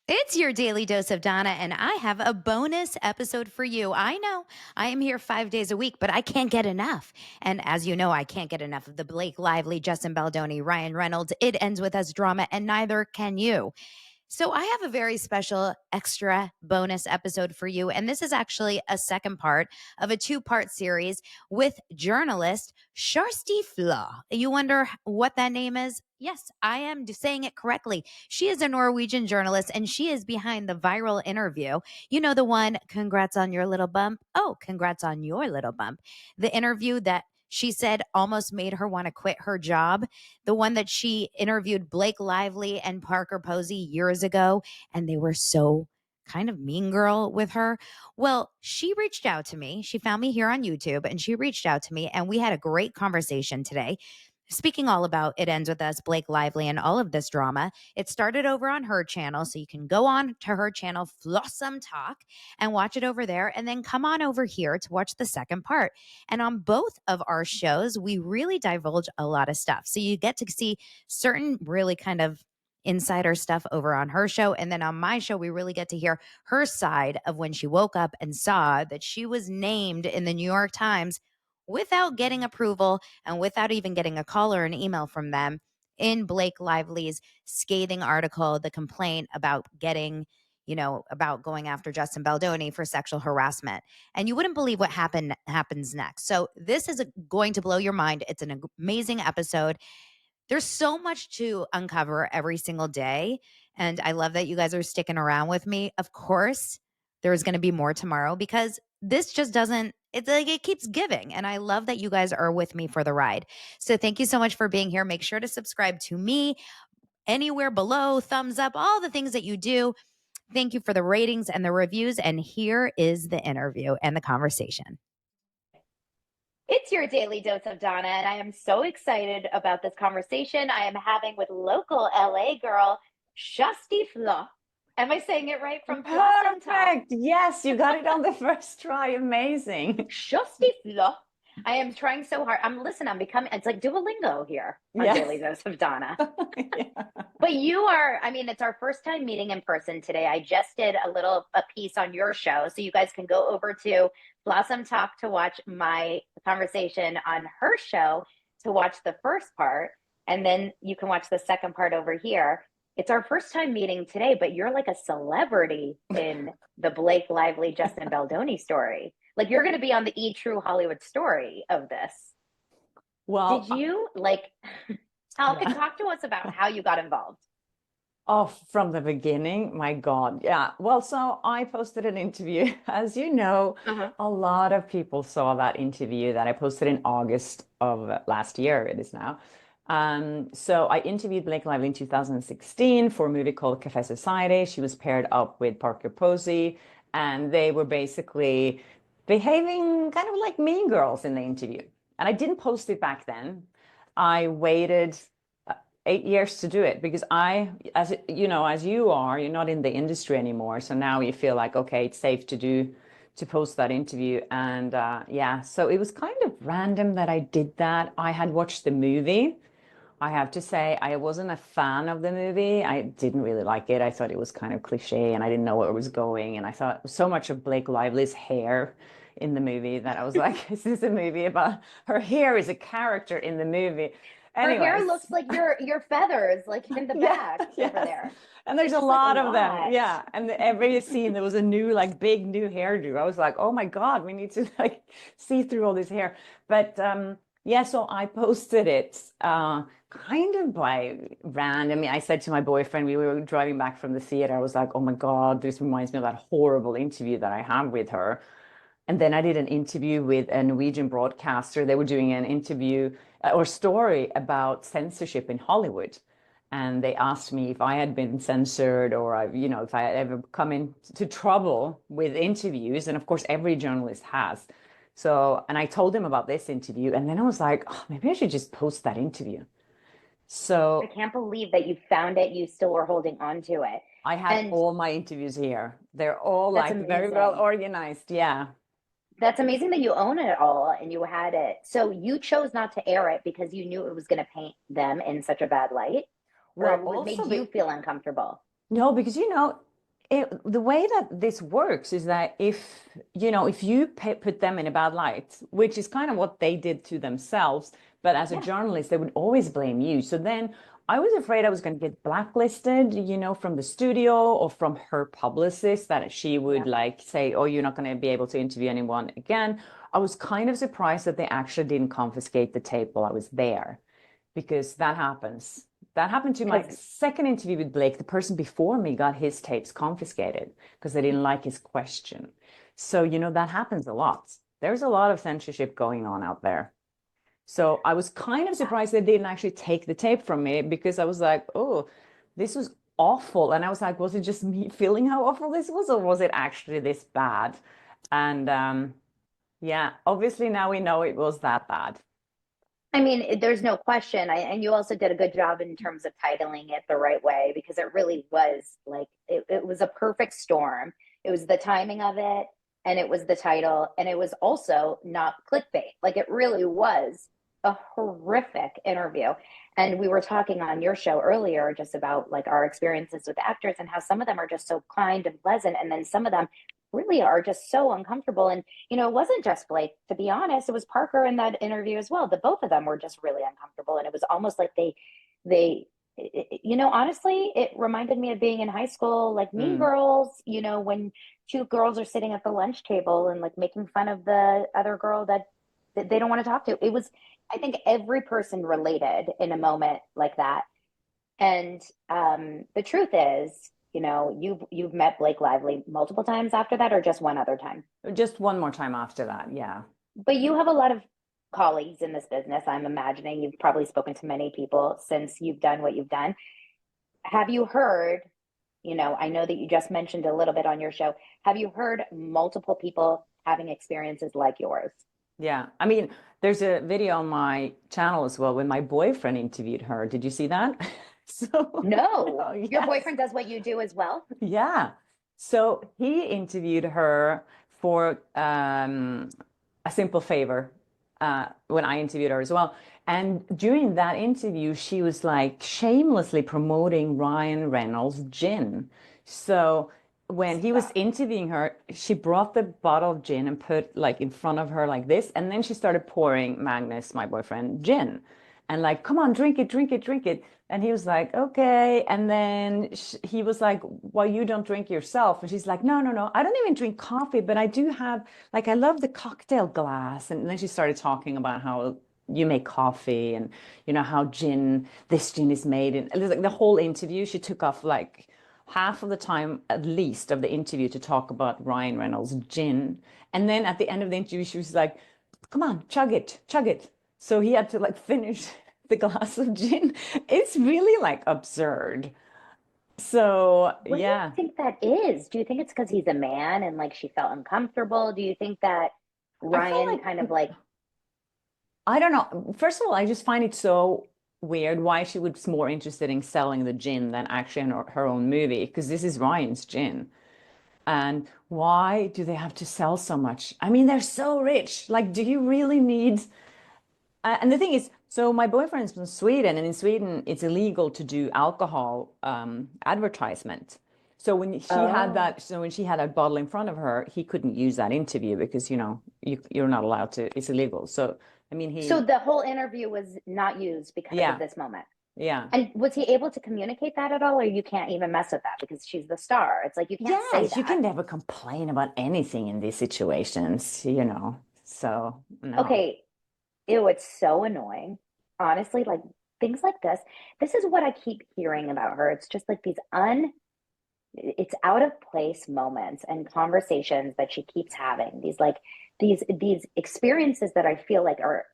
It's your daily dose of Donna, and I have a bonus episode for you. I know I am here 5 days a week, but I can't get enough. And as you know, I can't get enough of the Blake Lively, Justin Baldoni, Ryan Reynolds, It Ends With Us drama, and neither can you. So, I have a very special extra bonus episode for you. And this is actually a second part of a two-part series with journalist Sharsti Flaw. You wonder what that name is? Yes, I am saying it correctly. She is a Norwegian journalist and she is behind the viral interview. You know, the one, congrats on your little bump. Oh, congrats on your little bump. The interview that she said almost made her want to quit her job, the one that she interviewed Blake Lively and Parker Posey years ago, and they were so kind of mean girl with her. Well, she reached out to me. She found me here on YouTube and she reached out to me, and we had a great conversation today. Speaking all about It Ends With Us, Blake Lively, and all of this drama. It started over on her channel, so you can go on to her channel, Flossom Talk, and watch it over there, and then come on over here to watch the second part. And on both of our shows, we really divulge a lot of stuff. So you get to see certain really kind of insider stuff over on her show. And then on my show, we really get to hear her side of when she woke up and saw that she was named in the New York Times without getting approval and without even getting a call or an email from them in Blake Lively's scathing article, the complaint about about going after Justin Baldoni for sexual harassment. And you wouldn't believe what happens next. So this is going to blow your mind. It's an amazing episode. There's so much to uncover every single day. And I love that you guys are sticking around with me. Of course, there's going to be more tomorrow because this just doesn't, it's like it keeps giving. And I love that you guys are with me for the ride. So thank you so much for being here. Make sure to subscribe to me anywhere below, thumbs up, all the things that you do. Thank you for the ratings and the reviews. And here is the interview and the conversation. It's your daily dose of Donna, and I am so excited about this conversation I am having with local LA girl, Sharsti Flaw. Am I saying it right? From Blossom Talk. Perfect. Yes, you got it on the first try. Amazing. Sharsti Flaw. I am trying so hard. I'm becoming, it's like Duolingo here on Yes. Daily Dose of Donna. Yeah. But you are, I mean, it's our first time meeting in person today. I just did a piece on your show. So you guys can go over to Blossom Talk to watch my conversation on her show, to watch the first part. And then you can watch the second part over here. It's our first time meeting today, but you're like a celebrity in the Blake Lively, Justin Baldoni story. Like, you're going to be on the True Hollywood story of this. Well, did you talk to us about how you got involved? Oh, from the beginning, my God. Yeah. Well, so I posted an interview. As you know, a lot of people saw that interview that I posted in August of last year, it is now. So I interviewed Blake Lively in 2016 for a movie called Cafe Society. She was paired up with Parker Posey, and they were basically behaving kind of like mean girls in the interview. And I didn't post it back then. I waited 8 years to do it because as you are, you're not in the industry anymore. So now you feel like, okay, it's safe to post that interview. And yeah, so it was kind of random that I did that. I had watched the movie. I have to say, I wasn't a fan of the movie. I didn't really like it. I thought it was kind of cliche and I didn't know where it was going. And I thought so much of Blake Lively's hair in the movie that I was like, is this a movie about her hair is a character in the movie? Anyways. Her hair looks like your feathers, like in the back over there. And there's a lot of them. Yeah. And every scene there was a new, like big new hairdo. I was like, oh my God, we need to like see through all this hair. But yeah, so I posted it kind of by random. I mean, I said to my boyfriend, we were driving back from the theater, I was like, oh my God, this reminds me of that horrible interview that I had with her. And then I did an interview with a Norwegian broadcaster. They were doing an interview or story about censorship in Hollywood. And they asked me if I had been censored or, if I had ever come into trouble with interviews. And of course, every journalist has. So, and I told him about this interview. And then I was like, oh, maybe I should just post that interview. So I can't believe that you found it. You still were holding on to it. I had all my interviews here. They're all like amazing. Very well organized. Yeah. That's amazing that you own it all and you had it. So you chose not to air it because you knew it was going to paint them in such a bad light? Or what made you feel uncomfortable? No, because The way that this works is that if, if you put them in a bad light, which is kind of what they did to themselves, but as a Yeah. journalist, they would always blame you. So then I was afraid I was going to get blacklisted, from the studio or from her publicist, that she would Yeah. like say, oh, you're not going to be able to interview anyone again. I was kind of surprised that they actually didn't confiscate the tape while I was there, because that happens. That happened to my Because second interview with Blake. The person before me got his tapes confiscated because they didn't like his question. So, that happens a lot. There's a lot of censorship going on out there. So I was kind of surprised they didn't actually take the tape from me, because I was like, oh, this was awful. And I was like, was it just me feeling how awful this was, or was it actually this bad? And yeah, obviously now we know it was that bad. I mean, there's no question. And you also did a good job in terms of titling it the right way, because it really was like it was a perfect storm. It was the timing of it, and it was the title, and it was also not clickbait. Like it really was a horrific interview. And we were talking on your show earlier just about like our experiences with actors and how some of them are just so kind and pleasant, and then some of them really are just so uncomfortable. And it wasn't just Blake, to be honest. It was Parker in that interview as well. The both of them were just really uncomfortable. And it was almost like honestly, it reminded me of being in high school, like Mean Mm. Girls, when two girls are sitting at the lunch table and like making fun of the other girl that they don't want to talk to. It was, I think every person related in a moment like that. And the truth is, you've met Blake Lively multiple times after that, or just one other time. Just one more time after that. Yeah. But you have a lot of colleagues in this business. I'm imagining you've probably spoken to many people since you've done what you've done. Have you heard, I know that you just mentioned a little bit on your show. Have you heard multiple people having experiences like yours? Yeah. I mean, there's a video on my channel as well when my boyfriend interviewed her. Did you see that? So, No. oh, Your yes. boyfriend does what you do as well? Yeah. So he interviewed her for a simple favor when I interviewed her as well. And during that interview, she was like shamelessly promoting Ryan Reynolds' gin. So when he was Stop. interviewing her, she brought the bottle of gin and put like in front of her like this. And then she started pouring Magnus, my boyfriend, gin. And like, come on, drink it, drink it, drink it. And he was like, okay. And then he was like, well, you don't drink yourself. And she's like, no, no, no, I don't even drink coffee, but I do have, like, I love the cocktail glass. And then she started talking about how you make coffee and, how this gin is made. And it was like the whole interview, she took off like half of the time, at least, of the interview to talk about Ryan Reynolds' gin. And then at the end of the interview, she was like, come on, chug it, chug it. So he had to like finish the glass of gin. It's really like absurd. So What do you yeah, think that is? Do you think it's because he's a man and like she felt uncomfortable? Do you think that I felt Ryan kind of like, like, I don't know. First of all, I just find it so weird why she was more interested in selling the gin than actually in her own movie, because this is Ryan's gin. And why do they have to sell so much? I mean, they're so rich. Like, do you really need and the thing is, so my boyfriend's from Sweden, and in Sweden, it's illegal to do alcohol advertisement. oh, So when she had that bottle in front of her, he couldn't use that interview because, you're not allowed to, it's illegal. So, I mean, so the whole interview was not used because of yeah, this moment. yeah. And was he able to communicate that at all? Or you can't even mess with that because she's the star. It's like you can't say Yes, you that. can never complain about anything in these situations. So, no. Okay, ew, it's so annoying. Honestly, like things like this is what I keep hearing about her. It's just like it's out of place moments and conversations that she keeps having. These experiences that I feel like are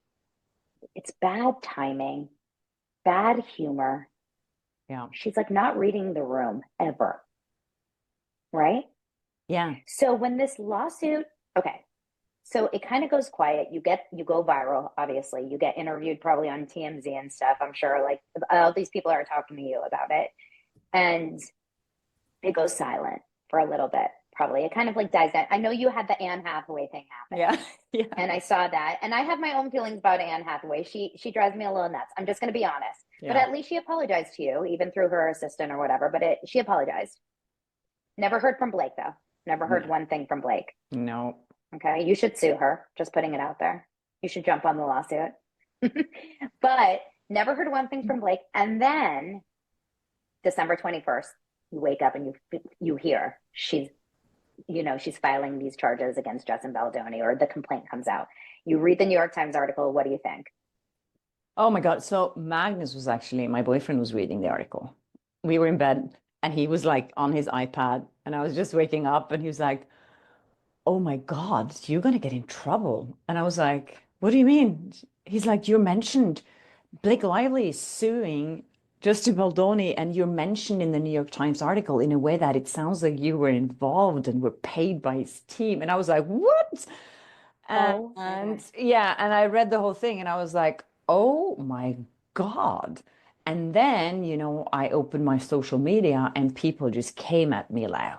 it's bad timing, bad humor. Yeah, She's like not reading the room ever, right? yeah, So when this lawsuit, okay, so it kind of goes quiet. You go viral, obviously. You get interviewed probably on TMZ and stuff. I'm sure like all these people are talking to you about it. And it goes silent for a little bit, probably. It kind of like dies down. I know you had the Anne Hathaway thing happen, yeah, yeah, and I saw that. And I have my own feelings about Anne Hathaway. She drives me a little nuts. I'm just going to be honest. But yeah. at least she apologized to you, even through her assistant or whatever. But she apologized. Never heard from Blake though. Never heard No, one thing from Blake. no. Okay. You should sue her. Just putting it out there. You should jump on the lawsuit. But never heard one thing from Blake. And then December 21st, you wake up and you hear she's filing these charges against Justin Baldoni, or the complaint comes out. You read the New York Times article. What do you think? Oh my God. So Magnus was actually, my boyfriend was reading the article. We were in bed and he was like on his iPad and I was just waking up and he was like, oh my God, you're going to get in trouble. And I was like, what do you mean? He's like, you're mentioned. Blake Lively is suing Justin Baldoni and you're mentioned in the New York Times article in a way that it sounds like you were involved and were paid by his team. And I was like, what? Oh my And God. yeah, and I read the whole thing and I was like, oh my God. And then, I opened my social media and people just came at me like,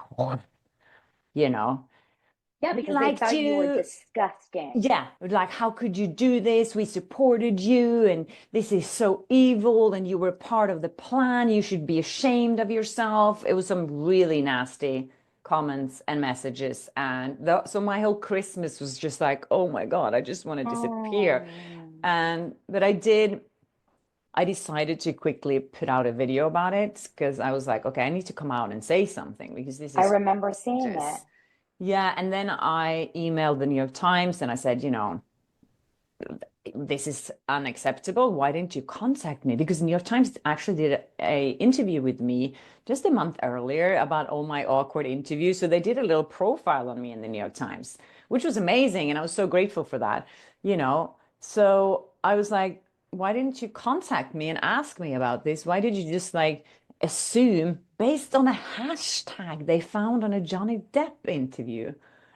you know, Yeah, we because they liked thought you were you. disgusting. Yeah, like, how could you do this? We supported you, and this is so evil, and you were part of the plan. You should be ashamed of yourself. It was some really nasty comments and messages. And so my whole Christmas was just like, oh my God, I just want to disappear. Oh, But I decided to quickly put out a video about it because I was like, okay, I need to come out and say something because this I is remember seeing it. just, yeah. And then I emailed the New York Times and I said, this is unacceptable. Why didn't you contact me? Because New York Times actually did a interview with me just a month earlier about all my awkward interviews. So they did a little profile on me in the New York Times, which was amazing. And I was so grateful for that, you know. So I was like, why didn't you contact me and ask me about this? Why did you just like assume based on a hashtag they found on a Johnny Depp interview?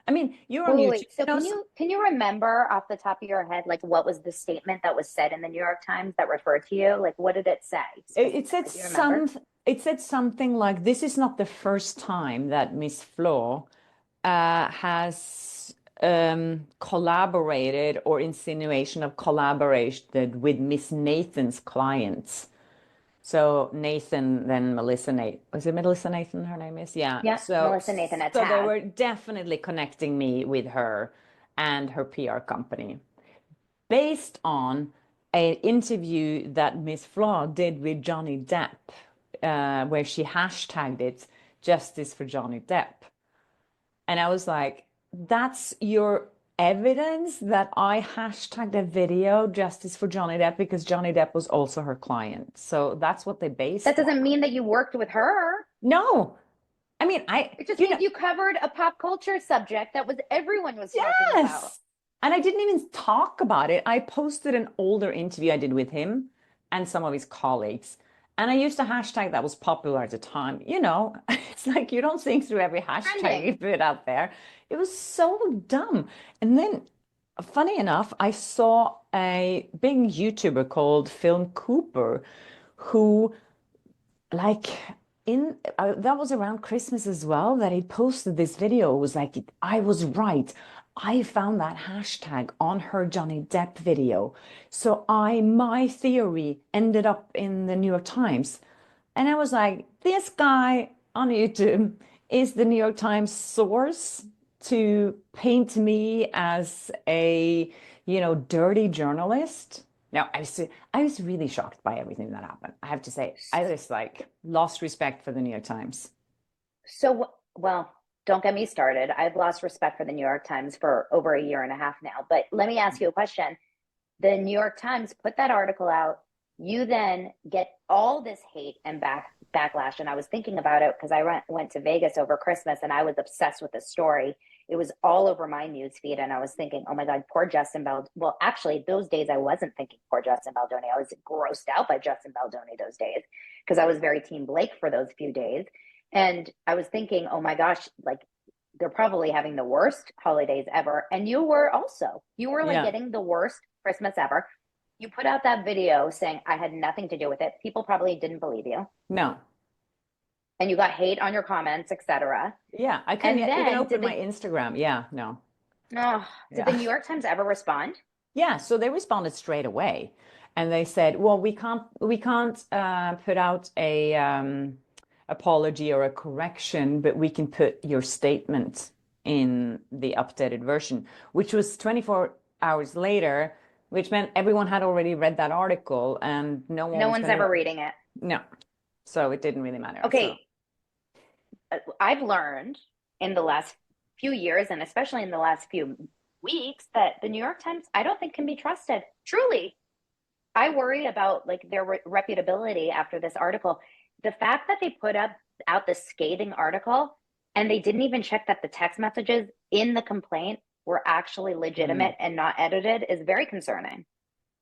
I mean, you're on YouTube, Wait. So can you remember off the top of your head, like what was the statement that was said in the New York Times that referred to you? Like what did it say It said specifically? Do you remember? something like this is not the first time that Miss Flaw has collaborated or insinuation of collaboration with Miss Nathan's clients. So Nathan, then Melissa Nathan. Was it Melissa Nathan her name is? Yeah. Yeah, So Melissa Nathan, a so they tag. were definitely connecting me with her and her PR company based on an interview that Miss Flaw did with Johnny Depp, where she hashtagged it Justice for Johnny Depp. And I was like, that's your evidence that I hashtagged a video Justice for Johnny Depp because Johnny Depp was also her client. So that's what they That based it doesn't on. mean that you worked with her. No, I mean, It just means you covered a pop culture subject that was everyone was talking about. yes. And I didn't even talk about it. I posted an older interview I did with him and some of his colleagues. And I used a hashtag that was popular at the time. It's like you don't think through every hashtag you Trending. put out there. It was so dumb. And then, funny enough, I saw a big YouTuber called Film Cooper who like that was around Christmas as well that he posted this video. It was like, I was right. I found that hashtag on her Johnny Depp video. So my theory ended up in the New York Times. And I was like, this guy on YouTube is the New York Times source to paint me as a, dirty journalist. No, I was really shocked by everything that happened. I have to say, I just like lost respect for the New York Times. So, well, don't get me started. I've lost respect for the New York Times for over a year and a half now. But let me ask you a question. The New York Times put that article out. You then get all this hate and backlash. And I was thinking about it because I went to Vegas over Christmas and I was obsessed with the story. It was all over my news feed, and I was thinking, oh my God, poor Justin Baldoni. Well, actually, those days I wasn't thinking poor Justin Baldoni. I was grossed out by Justin Baldoni those days because I was very Team Blake for those few days. And I was thinking, oh my gosh, like they're probably having the worst holidays ever. And you were also, you were like Yeah. getting the worst Christmas ever. You put out that video saying I had nothing to do with it. People probably didn't believe you. No. And you got hate on your comments, etc. Yeah. I couldn't And even then open my Instagram. Yeah. No. did the Yeah. New York Times ever respond? Yeah. So they responded straight away. And they said, well, we can't put out apology or a correction, but we can put your statement in the updated version, which was 24 hours later, which meant everyone had already read that article and no one No was one's going to, ever reading it. no. So it didn't really matter. So, Okay, I've learned in the last few years, and especially in the last few weeks, that the New York Times, I don't think can be trusted. Truly, I worry about like their reputability after this article. The fact that they put up out this scathing article and they didn't even check that the text messages in the complaint were actually mm. legitimate and not edited is very concerning.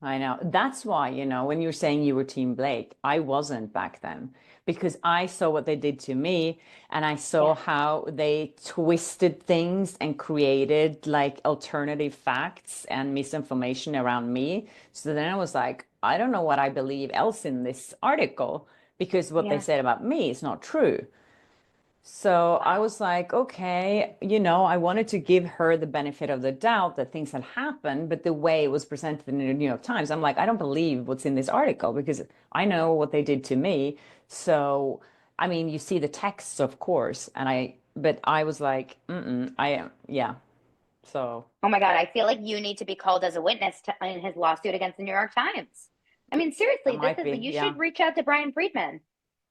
I know. That's why, when you're saying you were Team Blake, I wasn't back then because I saw what they did to me and I saw Yeah. how they twisted things and created like alternative facts and misinformation around me. So then I was like, I don't know what I believe else in this article because what they Yeah. said about me is not true. So I Wow. was like, okay, I wanted to give her the benefit of the doubt that things had happened, but the way it was presented in the New York Times, I'm like, I don't believe what's in this article because I know what they did to me. So, I mean, you see the texts, of course, but I was like, I am, yeah. So Oh my God, I feel like you need to be called as a witness in his lawsuit against the New York Times. I mean, that seriously, might be, you yeah, should reach out to Brian Friedman.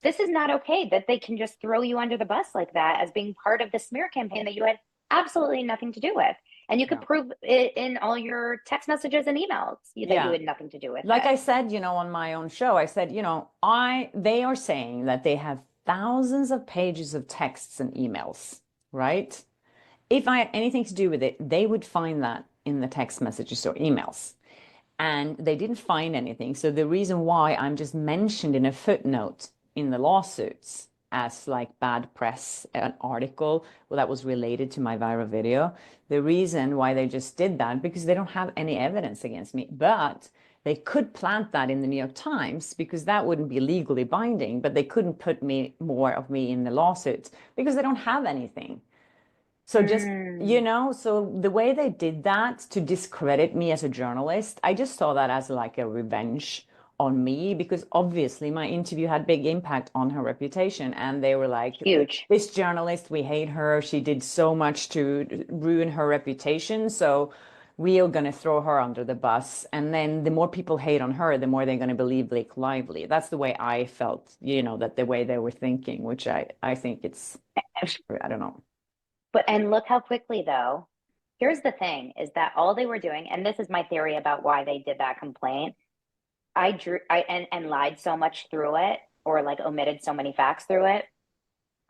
This is not okay that they can just throw you under the bus like that as being part of the smear campaign that you had absolutely nothing to do with. And you could yeah, prove it in all your text messages and emails that you yeah. had nothing to do with Like it. I said, on my own show, I said, they are saying that they have thousands of pages of texts and emails, right? If I had anything to do with it, they would find that in the text messages or emails. And they didn't find anything. So the reason why I'm just mentioned in a footnote in the lawsuits as like bad press, an article that was related to my viral video, the reason why they just did that, because they don't have any evidence against me. But they could plant that in the New York Times because that wouldn't be legally binding, but they couldn't put more of me in the lawsuits because they don't have anything. So just, Mm, so the way they did that to discredit me as a journalist, I just saw that as like a revenge on me because obviously my interview had big impact on her reputation. And they were like, huge. this journalist, we hate her. She did so much to ruin her reputation. So we are going to throw her under the bus. And then the more people hate on her, the more they're going to believe Blake Lively. That's the way I felt, that the way they were thinking, which I think I don't know. But and look how quickly though. Here's the thing is that all they were doing, and this is my theory about why they did that complaint. I drew I and lied so much through it or like omitted so many facts through it.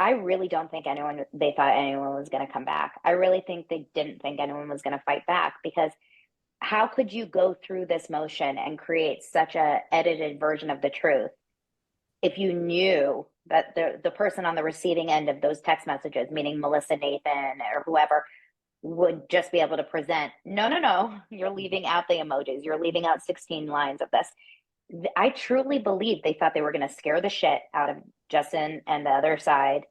I really don't think they thought anyone was going to come back. I really think they didn't think anyone was going to fight back because how could you go through this motion and create such a edited version of the truth if you knew that the person on the receiving end of those text messages, meaning Melissa Nathan or whoever, would just be able to present, no, no, no, you're leaving out the emojis, you're leaving out 16 lines of this. I truly believe they thought they were going to scare the shit out of Justin and the other side,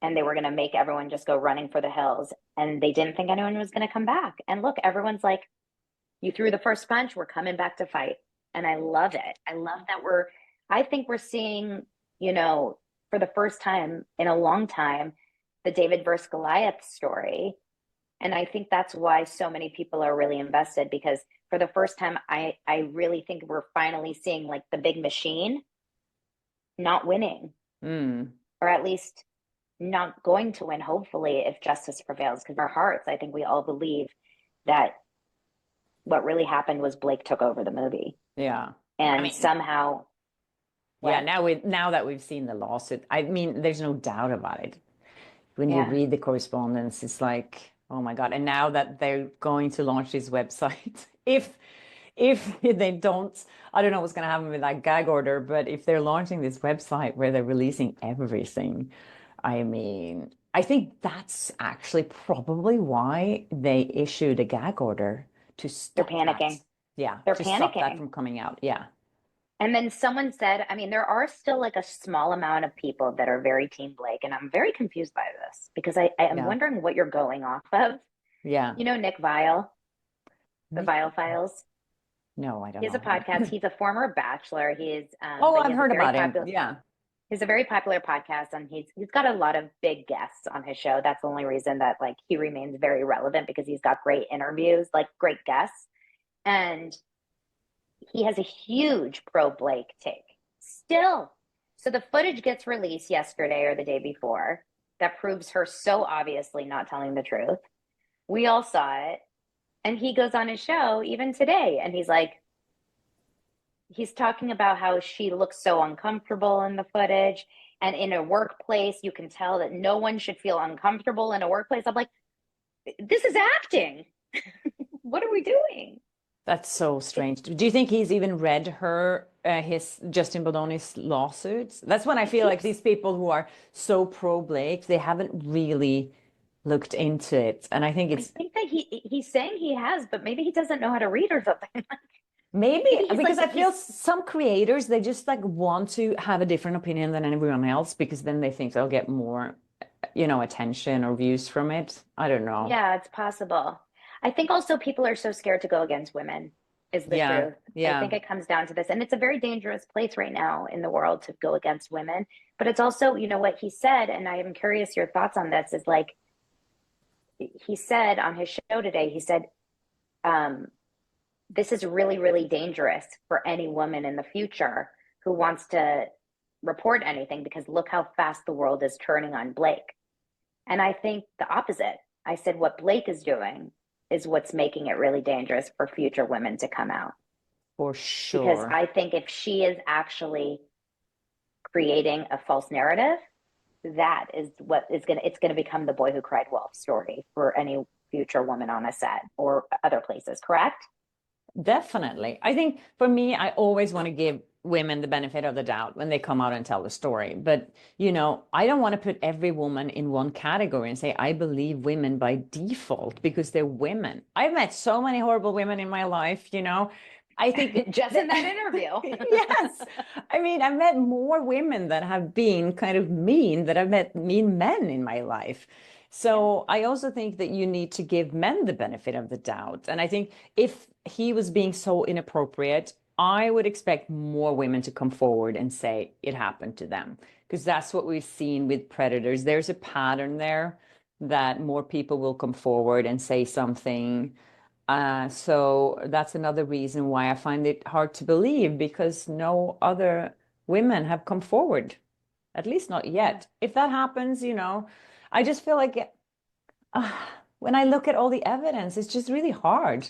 and they were going to make everyone just go running for the hills. And they didn't think anyone was going to come back. And look, everyone's like, you threw the first punch, we're coming back to fight. And I love it. I love that I think we're seeing, for the first time in a long time, the David versus Goliath story. And I think that's why so many people are really invested because for the first time, I really think we're finally seeing like the big machine not winning, Mm. or at least not going to win, hopefully, if justice prevails. Because in our hearts, I think we all believe that what really happened was Blake took over the movie. Yeah. I And mean, somehow, yeah, what? now that we've seen the lawsuit, I mean, there's no doubt about it. When you Yeah. read the correspondence, it's like, oh my God. And now that they're going to launch this website, if they don't, I don't know what's going to happen with that gag order, but if they're launching this website where they're releasing everything, I mean, I think that's actually probably why they issued a gag order to They're stop that. panicking. Yeah, They're to stop that panicking. from coming out. Yeah. And then someone said, I mean, there are still like a small amount of people that are very Team Blake. And I'm very confused by this because I am Yeah. wondering what you're going off of. Yeah. You know, Nick Vile, the Nick, Vile Files. no, I don't He has a know him. podcast. He's a former bachelor. Oh, But he I've has a heard very about him. popular, Yeah. He's a very popular podcast, and he's got a lot of big guests on his show. That's the only reason that like he remains very relevant because he's got great interviews, like great guests, and he has a huge pro Blake take still. So the footage gets released yesterday or the day before that proves her so obviously not telling the truth. We all saw it, and he goes on his show even today, and he's talking about how she looks so uncomfortable in the footage. And in a workplace, you can tell that no one should feel uncomfortable in a workplace. I'm like, this is acting. What are we doing? That's so strange. Do you think he's even read his Justin Baldoni's lawsuits? That's when I I feel think like these people who are so pro Blake, they haven't really looked into it. And I think I it's think that he's saying he has, but maybe he doesn't know how to read or something. maybe Maybe he's because like I he's feel some creators, they just like want to have a different opinion than everyone else because then they think they'll get more, attention or views from it. I don't know. yeah, it's possible. I think also people are so scared to go against women is the Yeah, truth. I yeah. think it comes down to this. And it's a very dangerous place right now in the world to go against women. But it's also, what he said, and I am curious your thoughts on this, is like he said on his show today, he said, um, this is really, really dangerous for any woman in the future who wants to report anything because look how fast the world is turning on Blake. And I think the opposite. I said, what Blake is doing is what's making it really dangerous for future women to come out. For Because sure. I think if she is actually creating a false narrative, that is what is going to, it's going to become the boy who cried wolf story for any future woman on a set or other places, correct? Definitely. I think for me, I always want to give women the benefit of the doubt when they come out and tell the story. But, I don't want to put every woman in one category and say, I believe women by default because they're women. I've met so many horrible women in my life. I think Just in that interview. yes. I mean, I've met more women that have been kind of mean than I've met mean men in my life. Yeah. So I also think that you need to give men the benefit of the doubt. And I think if he was being so inappropriate, I would expect more women to come forward and say it happened to them. Because that's what we've seen with predators. There's a pattern there that more people will come forward and say something. So that's another reason why I find it hard to believe because no other women have come forward, at least not Yeah. yet. If that happens, I just feel like uh, when I look at all the evidence, it's just really hard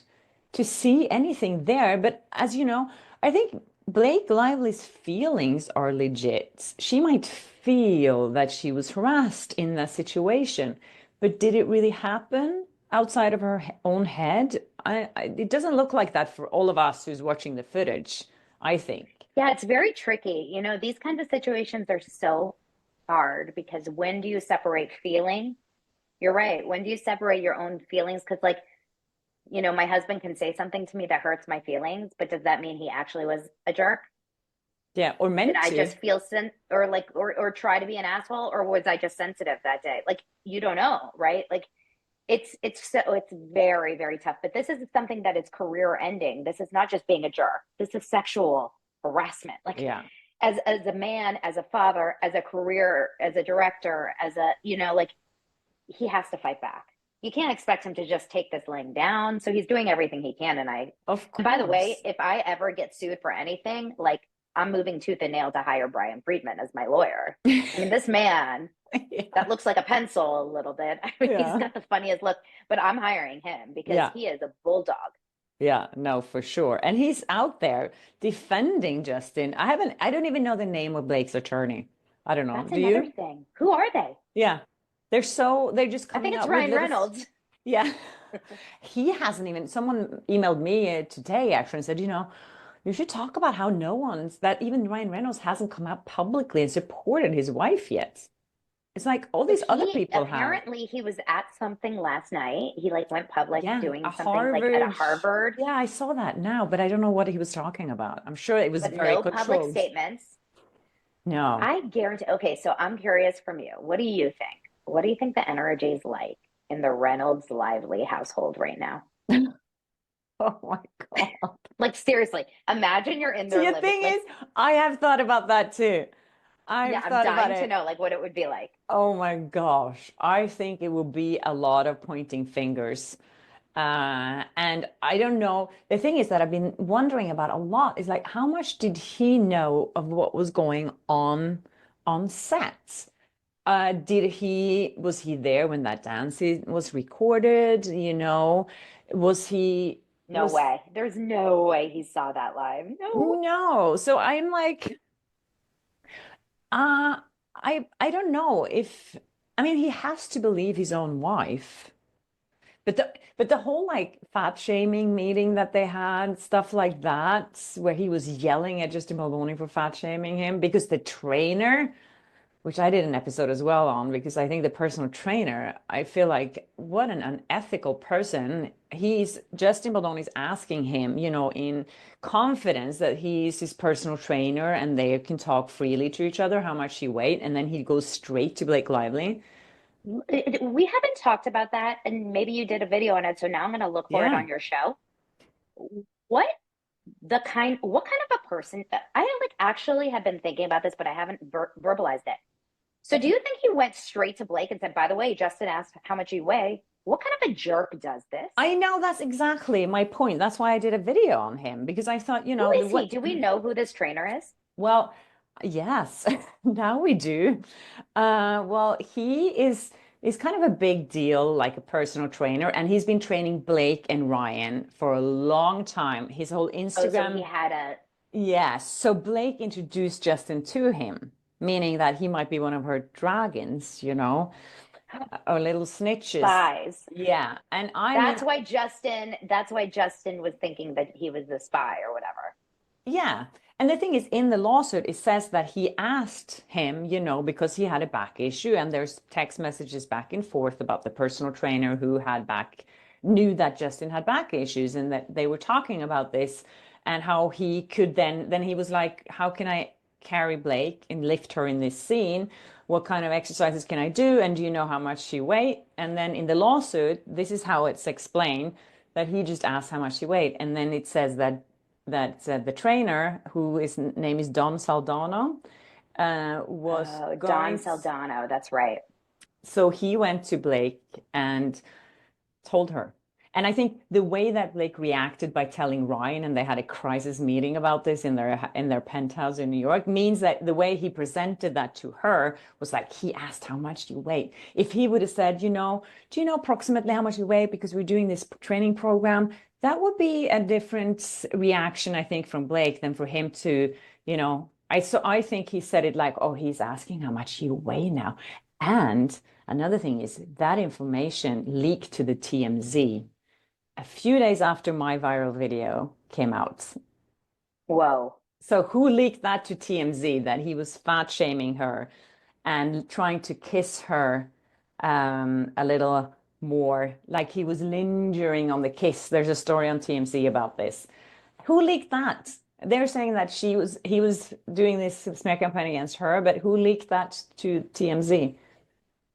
to see anything there. But as you know, I think Blake Lively's feelings are legit. She might feel that she was harassed in that situation, but did it really happen outside of her own head? It doesn't look like that for all of us who's watching the footage, I think. Yeah, it's very tricky. These kinds of situations are so hard because when do you separate feeling? You're right. When do you separate your own feelings? Because, like, my husband can say something to me that hurts my feelings, but does that mean he actually was a jerk? Yeah, or Did meant I to. just feel or like or try to be an asshole, or was I just sensitive that day? Like, you don't know, right? Like, it's very, very tough. But this is something that is career ending. This is not just being a jerk. This is sexual harassment. Like, Yeah. as a man, as a father, as a career, as a director, as a like he has to fight back. You can't expect him to just take this laying down. So he's doing everything he can. Of And by the way, course. if I ever get sued for anything, like I'm moving tooth and nail to hire Brian Friedman as my lawyer. I mean, this man Yeah. that looks like a pencil a little bit. I mean, he's Yeah. got the funniest look, but I'm hiring him because Yeah. he is a bulldog. Yeah, no, for sure. And he's out there defending Justin. I don't even know the name of Blake's attorney. I don't know. That's Do another you? thing. Who are they? Yeah. They're just I think coming it's up with Ryan little, Reynolds. yeah. He hasn't even, someone emailed me today actually and said, you should talk about how that even Ryan Reynolds hasn't come out publicly and supported his wife yet. It's like all But these other he people have. apparently he was at something last night. He like went public Yeah, a doing something like at a Harvard. Harvard, Yeah, I saw that now, but I don't know what he was talking about. I'm sure it was but very no public controlled. statements. No. I guarantee. Okay, so I'm curious from you. What do you think? What do you think the energy is like in the Reynolds Lively household right now? Oh my God. Like seriously, imagine you're in their The living thing like is, I have thought about that too. I've Yeah, I'm thought about dying to it. know like what it would be like. Oh my gosh. I think it will be a lot of pointing fingers. And I don't know. The thing is that I've been wondering about a lot is like, how much did he know of what was going on set? Was he there when that was recorded? Was he, No was, way. There's no way he saw that live. No. no. So I'm like, uh, I don't know if, I mean, he has to believe his own wife. But the whole like fat shaming meeting that they had, stuff like that, where he was yelling at Justin Baldoni for fat shaming him because the trainer, which I did an episode as well on, because I think the personal trainer, I feel like what an unethical person. Justin Baldoni's asking him, in confidence that he's his personal trainer and they can talk freely to each other how much he weight, and then he goes straight to Blake Lively. We haven't talked about that, and maybe you did a video on it, so now I'm going to look for it Yeah. on your show. What what kind of a person? I like actually have been thinking about this, but I haven't verbalized it. So do you think he went straight to Blake and said, "By the way, Justin asked how much you weigh. What kind of a jerk does this? I know that's exactly my point. That's why I did a video on him because I thought, Who is he? what, Do we know who this trainer is?" well, yes, now we do. Well, he's kind of a big deal, like a personal trainer, and he's been training Blake and Ryan for a long time. His whole Oh, so he Instagram, had a yes. So Blake introduced Justin to him, meaning that he might be one of her dragons, or little snitches. spies. Yeah, and I mean, That's why Justin was thinking that he was the spy or whatever. yeah. And the thing is, in the lawsuit, it says that he asked him, because he had a back issue, and there's text messages back and forth about the personal trainer who knew that Justin had back issues, and that they were talking about this and how he could then he was like, how can I carry Blake and lift her in this scene? What kind of exercises can I do? And do you know how much she weighed? And then in the lawsuit, this is how it's explained that he just asked how much she weighed. And then it says that the trainer, his name is Don Saldano, was Oh, Don going. Saldano, that's right. So he went to Blake and told her. And I think the way that Blake reacted by telling Ryan, and they had a crisis meeting about this in their penthouse in New York, means that the way he presented that to her was like he asked how much do you weigh. If he would have said, do you know approximately how much you weigh because we're doing this training program, that would be a different reaction, I think, from Blake than for him to, I think he said it like, oh, he's asking how much you weigh now. And another thing is that information leaked to the TMZ a few days after my viral video came out. Whoa. So who leaked that to TMZ that he was fat shaming her and trying to kiss her a little more, like he was lingering on the kiss. There's a story on TMZ about this. Who leaked that? They're saying that he was doing this smear campaign against her, but who leaked that to TMZ?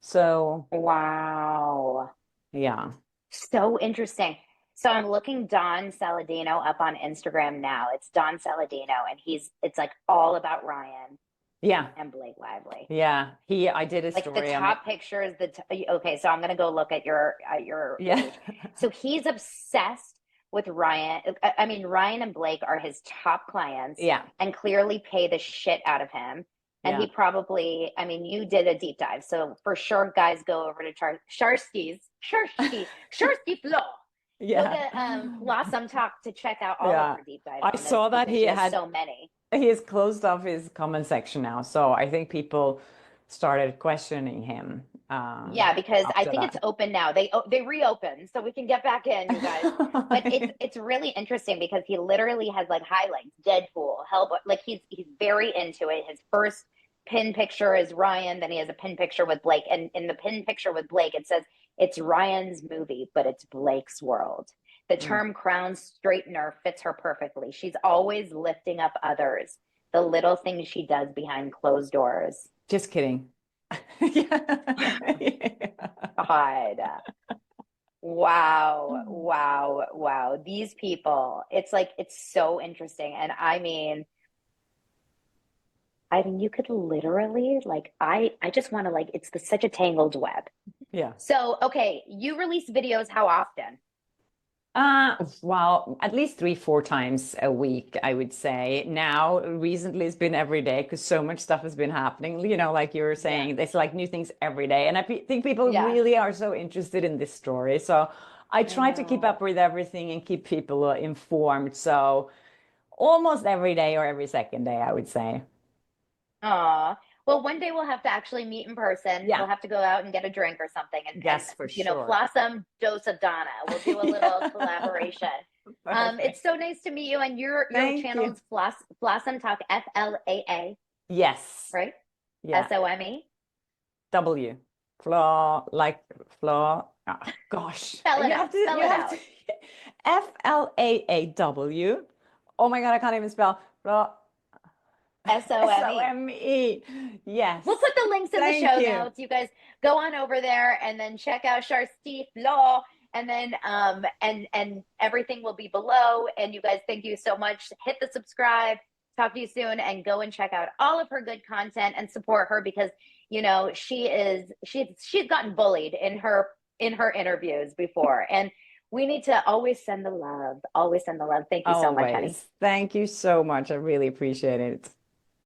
So Wow. yeah. So interesting. So I'm looking Don Saladino up on Instagram now. It's Don Saladino, and it's like all about Ryan Yeah. and Blake Lively. Yeah. I did a Like the story on it. top picture is okay, so I'm gonna go look at your Yeah. page. So he's obsessed with Ryan. I mean, Ryan and Blake are his top clients Yeah. and clearly pay the shit out of him. And Yeah. he probably, I mean, you did a deep dive. So for sure, guys, go over to Sharsky Flow. Go Yeah. to Blossom Talk to check out all of Yeah. her deep dives I on this saw that because she has so many. he has closed off his comment section now. So I think people started questioning him Yeah, because I after think it's that. open now. They reopened, so we can get back in, you guys. But it's really interesting because he literally has like highlights, Deadpool, Hellboy. Like he's very into it. His first pin picture is Ryan, then he has a pin picture with Blake, and in the pin picture with Blake, it says it's Ryan's movie, but it's Blake's world. The Mm. term crown straightener fits her perfectly. She's always lifting up others, the little things she does behind closed doors. Just kidding. Yeah. God. Wow, wow, wow. These people, it's like, it's so interesting. And I mean, I mean, you could literally like I just want to like it's such a tangled web. Yeah. So, okay, you release videos how often? Well, at least 3, 4 times a week, I would say. Now, recently, it's been every day because so much stuff has been happening. Like you were Yeah. saying, there's like new things every day. And think people Yeah, really are so interested in this story. So I I try to keep up know. with everything and keep people informed. So almost every day or every second day, I would say. Aw. Well, one day we'll have to actually meet in person. Yeah. We'll have to go out and get a drink or something and Yes, for you know, sure. Flossom Dose of Donna. We'll do a little Yeah. collaboration. It's Perfect. so nice to meet you. And your Thank channel you. is Flossom Talk, FLAA, Yes. right? Yeah. SOME. W. Flaw, like flaw. Oh, gosh. Spell it out. Spell You it have to out. FLAAW. Oh my God, I can't even spell. Flaw. SOME. SOME. We'll Yes. put the links in the Thank show you. notes. You guys go on over there and then check out Sharsteef Law, and then and everything will be below. And you guys, thank you so much. Hit the subscribe. Talk to you soon, and go and check out all of her good content and support her because you know she's gotten bullied in her interviews before, and we need to always send the love. Always send the love. Thank you so much, honey. Always. Thank you so much. I really appreciate it.